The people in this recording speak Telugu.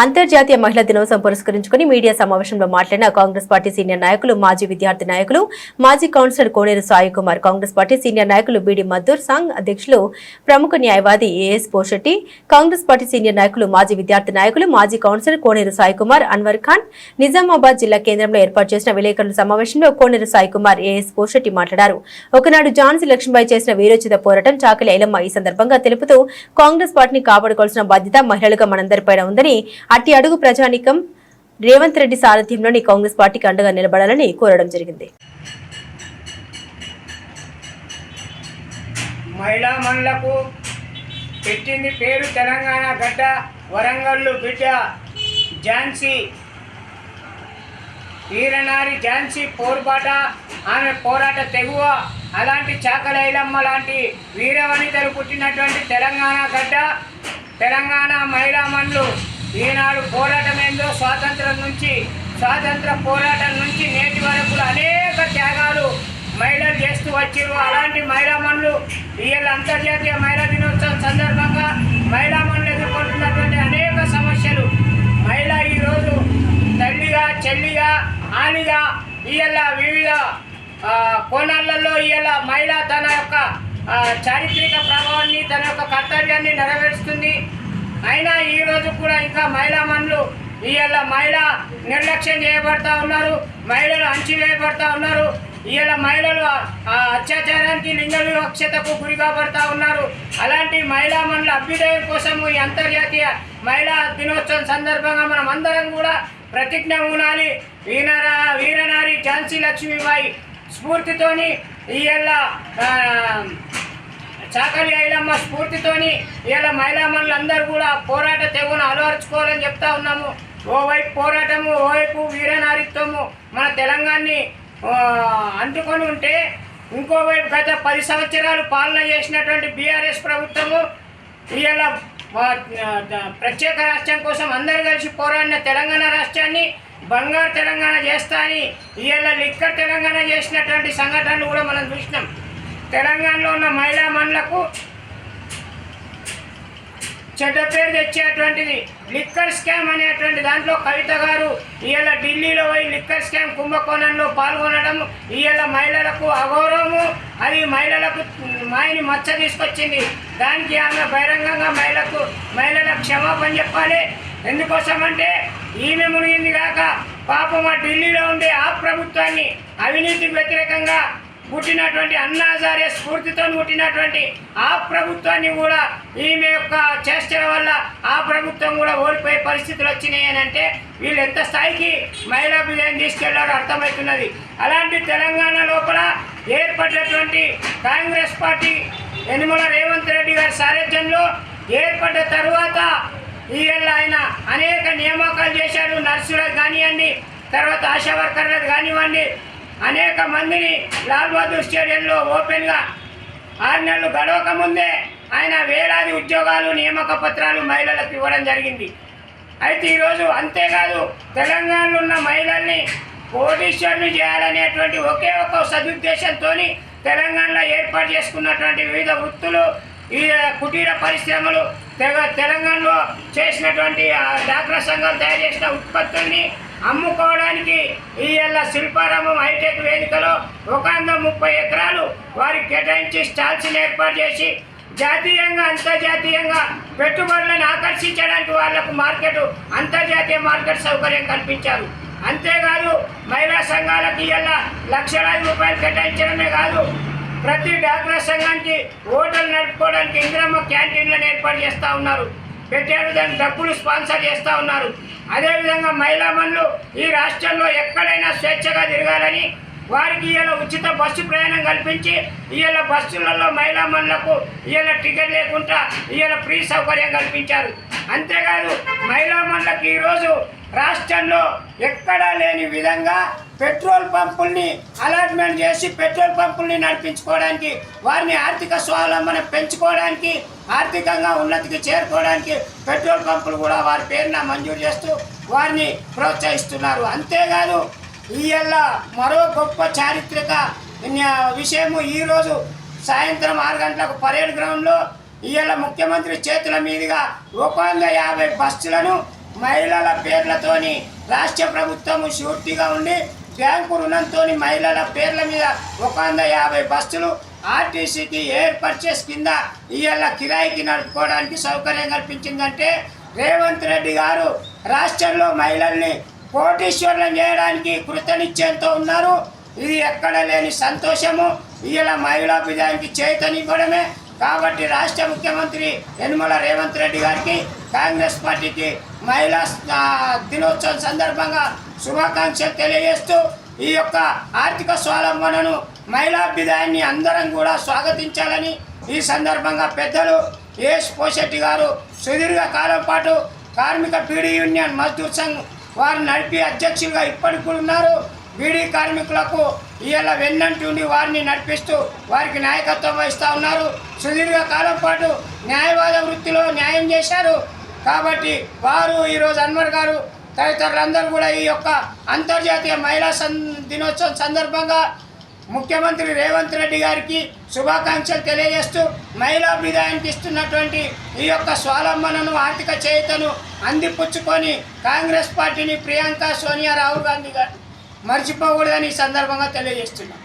అంతర్జాతీయ మహిళా దినోత్సవం పురస్కరించుకుని మీడియా సమావేశంలో మాట్లాడిన కాంగ్రెస్ పార్టీ సీనియర్ నాయకులు మాజీ విద్యార్థి నాయకులు మాజీ councillor Koneru Sai Kumar, Congress party senior నాయకులు బీడి మద్దూర్, సంఘ్ అధ్యక్షులు ప్రముఖ న్యాయవాది AS Poshetti, Congress party senior నాయకులు మాజీ విద్యార్థి నాయకులు మాజీ కౌన్సిలర్ కోనేరు సాయి కుమార్, అన్వర్ ఖాన్. నిజామాబాద్ జిల్లా కేంద్రంలో ఏర్పాటు చేసిన విలేకరుల సమావేశంలో కోనేరు సాయి కుమార్, ఏఎస్ పోషెట్టి మాట్లాడారు. ఒకనాడు ఝాన్సీ లక్ష్మీబాయి చేసిన వీరోచిత పోరాటం చాకలి ఐలమ్మ ఈ సందర్భంగా తెలుపుతూ కాంగ్రెస్ పార్టీని కాపాడుకోవాల్సిన బాధ్యత మహిళలుగా మనందరిపైన ఉందని, అట్టి అడుగు ప్రజానికం రేవంత్ రెడ్డి సారథ్యంలోని కాంగ్రెస్ పార్టీకి అండగా నిలబడాలని కోరడం జరిగింది. మహిళా మనులకు పెట్టింది పేరు తెలంగాణ గడ్డ, వరంగల్లు బిడ్డ ఝాన్సీ వీరనారి ఝాన్సీ పోర్బాట, ఆమె పోరాట తెగువ. అలాంటి చాకలి ఐలమ్మ లాంటి వీరవనితలు పుట్టినటువంటి తెలంగాణ గడ్డ, తెలంగాణ మహిళా మనులు ఈనాడు పోరాటం ఏందో స్వాతంత్ర పోరాటం నుంచి నేటి వరకు అనేక త్యాగాలు మహిళలు చేస్తూ వచ్చారు. అలాంటి మహిళా మనులు ఇవాళ అంతర్జాతీయ మహిళా దినోత్సవం సందర్భంగా మహిళా మనులు ఎదుర్కొంటున్నటువంటి అనేక సమస్యలు, మహిళ ఈరోజు తల్లిగా, చెల్లిగా, ఆలిగా ఇవాళ వివిధ కోణాలలో ఇవాళ మహిళ తన యొక్క చారిత్రక ప్రభావాన్ని, తన యొక్క కర్తవ్యాన్ని నెరవేరుస్తుంది. అయినా ఈరోజు కూడా ఇంకా మహిళా మనులు ఇవాళ మహిళ నిర్లక్ష్యం చేయబడతా ఉన్నారు, మహిళలు అణచివేయబడతా ఉన్నారు. ఇవాళ మహిళలు అత్యాచారానికి, లింగ వివక్షతకు గురి కాబడతా ఉన్నారు. అలాంటి మహిళా మనుల అభ్యుదయం కోసము ఈ అంతర్జాతీయ మహిళా దినోత్సవం సందర్భంగా మనం అందరం కూడా ప్రతిజ్ఞ ఉండాలి. వీరనారి ఝాన్సీ లక్ష్మీబాయి స్ఫూర్తితోని ఇవాళ చాకలి ఐలమ్మ స్ఫూర్తితోని ఇవాళ మహిళా మనులందరూ కూడా పోరాట తెగును అలవరుచుకోవాలని చెప్తా ఉన్నాము. ఓవైపు పోరాటము, ఓవైపు వీరనారిత్వము మన తెలంగాణని అంటుకొని ఉంటే, ఇంకోవైపు గత 10 సంవత్సరాలు పాలన చేసినటువంటి బీఆర్ఎస్ ప్రభుత్వము ఇవాళ ప్రత్యేక రాష్ట్రం కోసం అందరూ కలిసి పోరాడిన తెలంగాణ రాష్ట్రాన్ని బంగారు తెలంగాణ చేస్తా అని ఇవాళ లిక్కర్ తెలంగాణ చేసినటువంటి సంఘటనలు కూడా మనం చూసినాం. తెలంగాణలో ఉన్న మహిళా మనులకు చెడ్డ పేరు తెచ్చేటువంటిది లిక్కర్ స్కామ్ అనేటువంటి దాంట్లో కవిత గారు ఇవాళ ఢిల్లీలో పోయి లిక్కర్ స్కామ్ కుంభకోణంలో పాల్గొనడం ఇవాళ మహిళలకు అగౌరవము, అది మహిళలకు మాయని మచ్చ తీసుకొచ్చింది. దానికి ఆమె బహిరంగంగా మహిళలకు క్షమాపణ చెప్పాలి. ఎందుకోసమంటే ఈమె మునిగింది కాక పాపం ఆ ఢిల్లీలో ఉండే ఆ ప్రభుత్వాన్ని, అవినీతికి వ్యతిరేకంగా పుట్టినటువంటి అన్నా హజారే స్ఫూర్తితో పుట్టినటువంటి ఆ ప్రభుత్వాన్ని కూడా ఈమె యొక్క చేష్టల వల్ల ఆ ప్రభుత్వం కూడా ఓడిపోయే పరిస్థితులు వచ్చినాయి అని అంటే వీళ్ళు ఎంత స్థాయికి మహిళా విజయం తీసుకెళ్లారో అర్థమవుతున్నది. అలాంటి తెలంగాణ లోపల ఏర్పడినటువంటి కాంగ్రెస్ పార్టీ యనమల రేవంత్ రెడ్డి గారి సారథ్యంలో ఏర్పడ్డ తరువాత ఈవేళ ఆయన అనేక నియామకాలు చేశారు. నర్సులకు కానివ్వండి, తర్వాత ఆశా వర్కర్లకు కానివ్వండి, అనేక మందిని లాల్ బహదూర్ స్టేడియంలో ఓపెన్గా 6 నెలలు గడవక ముందే ఆయన వేలాది ఉద్యోగాలు, నియామక పత్రాలు మహిళలకు ఇవ్వడం జరిగింది. అయితే ఈరోజు అంతేకాదు, తెలంగాణలో ఉన్న మహిళల్ని కోటీశ్వరులు చేయాలనేటువంటి ఒకే ఒక సదుద్దేశంతో తెలంగాణలో ఏర్పాటు చేసుకున్నటువంటి వివిధ వృత్తులు, ఈ కుటీర పరిశ్రమలు, తెలంగాణలో చేసినటువంటి డాక్రా సంఘం తయారు చేసిన ఉత్పత్తుల్ని అమ్ముకోవడానికి ఇవాళ శిల్పారామం హైటెక్ వేదికలో 130 ఎకరాలు వారికి కేటాయించి స్టాల్స్ని ఏర్పాటు చేసి జాతీయంగా, అంతర్జాతీయంగా పెట్టుబడులను ఆకర్షించడానికి వాళ్లకు అంతర్జాతీయ మార్కెట్ సౌకర్యం కల్పించారు. అంతేకాదు, మహిళా సంఘాలకు ఇవాళ లక్షలాది రూపాయలు కేటాయించడమే కాదు, ప్రతి డాక్రా సంఘానికి హోటల్ నడుపుకోవడానికి ఇందిరమ్మ క్యాంటీన్లను ఏర్పాటు చేస్తూ ఉన్నారు, పెట్టారు. దానికి డబ్బులు స్పాన్సర్ చేస్తూ ఉన్నారు. అదేవిధంగా మహిళా మనులు ఈ రాష్ట్రంలో ఎక్కడైనా స్వేచ్ఛగా తిరగాలని వారికి ఇవాళ ఉచిత బస్సు ప్రయాణం కల్పించి ఇవాళ బస్సులలో మహిళా మనులకు ఇవాళ టికెట్ లేకుండా ఇవాళ ఫ్రీ సౌకర్యం కల్పించారు. అంతేకాదు, మహిళా మనులకు ఈరోజు రాష్ట్రంలో ఎక్కడా లేని విధంగా పెట్రోల్ పంపుల్ని అలాట్మెంట్ చేసి పెట్రోల్ పంపుల్ని నడిపించుకోవడానికి, వారిని ఆర్థిక స్వావలంబన పెంచుకోవడానికి, ఆర్థికంగా ఉన్నతికి చేరుకోవడానికి పెట్రోల్ పంపులు కూడా వారి పేరున మంజూరు చేస్తూ వారిని ప్రోత్సహిస్తున్నారు. అంతేకాదు, ఇవాళ మరో గొప్ప చారిత్రక విషయము, ఈరోజు సాయంత్రం 6 గంటలకు పరేడ్ గ్రౌండ్లో ఇవాళ ముఖ్యమంత్రి చేతుల మీదుగా 150 బస్సులను మహిళల పేర్లతోని రాష్ట్ర ప్రభుత్వము షూరిటీగా ఉండి బ్యాంకు రుణంతో మహిళల పేర్ల మీద 150 బస్సులు ఆర్టీసీకి ఎయిర్ పర్చేస్ కింద ఇవాళ కిరాయికి నడుపుకోవడానికి సౌకర్యం కల్పించిందంటే రేవంత్ రెడ్డి గారు రాష్ట్రంలో మహిళల్ని కోటీశ్వరులను చేయడానికి కృతనిశ్చయంతో ఉన్నారు. ఇది ఎక్కడ లేని సంతోషము. ఇవాళ మహిళాభివృద్ధికి చేతనివ్వడమే. కాబట్టి రాష్ట్ర ముఖ్యమంత్రి యనమల రేవంత్ రెడ్డి గారికి కాంగ్రెస్ పార్టీకి మహిళా దినోత్సవం సందర్భంగా శుభాకాంక్షలు తెలియజేస్తూ ఈ యొక్క ఆర్థిక స్వావలంబనను మహిళాభివృద్ధిని అందరం కూడా స్వాగతించాలని ఈ సందర్భంగా పెద్దలు ఏఎస్ పోషెట్టి గారు సుదీర్ఘ కాలం పాటు కార్మిక బీడీ యూనియన్ మజ్దూర్ సంఘ్ వారు నడిపి అధ్యక్షులుగా ఇప్పటికి ఉన్నారు. బీడీ కార్మికులకు ఇవాళ వెన్నంటి ఉండి వారిని నడిపిస్తూ వారికి నాయకత్వం వహిస్తూ ఉన్నారు. సుదీర్ఘ కాలం పాటు న్యాయవాద వృత్తిలో న్యాయం చేశారు. కాబట్టి వారు ఈరోజు అన్వర్ గారు తదితరులందరూ కూడా ఈ యొక్క అంతర్జాతీయ మహిళా దినోత్సవం సందర్భంగా ముఖ్యమంత్రి రేవంత్ రెడ్డి గారికి శుభాకాంక్షలు తెలియజేస్తూ మహిళాభివృద్ధికి ఇస్తున్నటువంటి ఈ యొక్క స్వావలంబనను ఆర్థిక చేతను అందిపుచ్చుకొని కాంగ్రెస్ పార్టీని ప్రియాంక సోనియా రాహుల్ గాంధీ గారు మర్చిపోకూడదని ఈ సందర్భంగా తెలియజేస్తున్నాం.